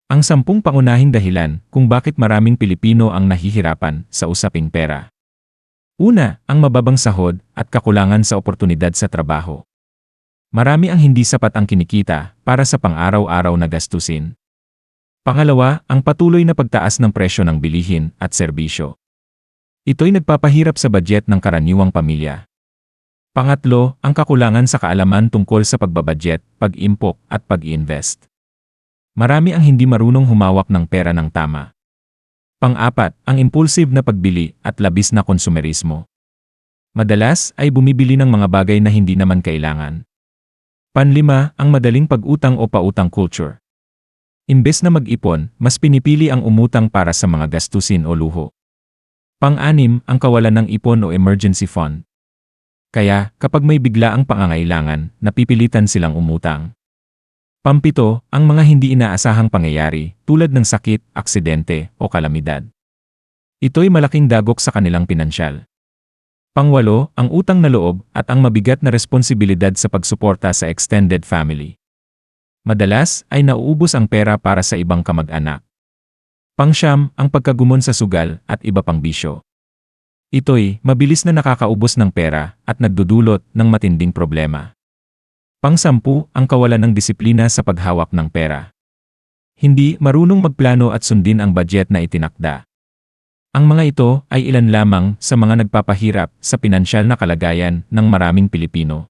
Ang 10 pangunahing dahilan kung bakit maraming Pilipino ang nahihirapan sa usaping pera. Una, ang mababang sahod at kakulangan sa oportunidad sa trabaho. Marami ang hindi sapat ang kinikita para sa pang-araw-araw na gastusin. Pangalawa, ang patuloy na pagtaas ng presyo ng bilihin at serbisyo. Ito'y nagpapahirap sa budget ng karaniwang pamilya. Pangatlo, ang kakulangan sa kaalaman tungkol sa pagbabudget, pag-impok at pag-i-invest. Marami ang hindi marunong humawak ng pera ng tama. Pang-apat, ang impulsive na pagbili at labis na konsumerismo. Madalas ay bumibili ng mga bagay na hindi naman kailangan. Panlima, ang madaling pag-utang o pautang culture. Imbes na mag-ipon, mas pinipili ang umutang para sa mga gastusin o luho. Pang-anim, ang kawalan ng ipon o emergency fund. Kaya, kapag may biglaang pangangailangan, napipilitan silang umutang. Pampito, ang mga hindi inaasahang pangyayari, tulad ng sakit, aksidente, o kalamidad. Ito'y malaking dagok sa kanilang pinansyal. Pangwalo, ang utang na loob at ang mabigat na responsibilidad sa pagsuporta sa extended family. Madalas ay nauubos ang pera para sa ibang kamag-anak. Pangsyam, ang pagkagumon sa sugal at iba pang bisyo. Ito'y mabilis na nakakaubos ng pera at nagdudulot ng matinding problema. Pang-10, ang kawalan ng disiplina sa paghawak ng pera. Hindi marunong magplano at sundin ang budget na itinakda. Ang mga ito ay ilan lamang sa mga nagpapahirap sa pinansyal na kalagayan ng maraming Pilipino.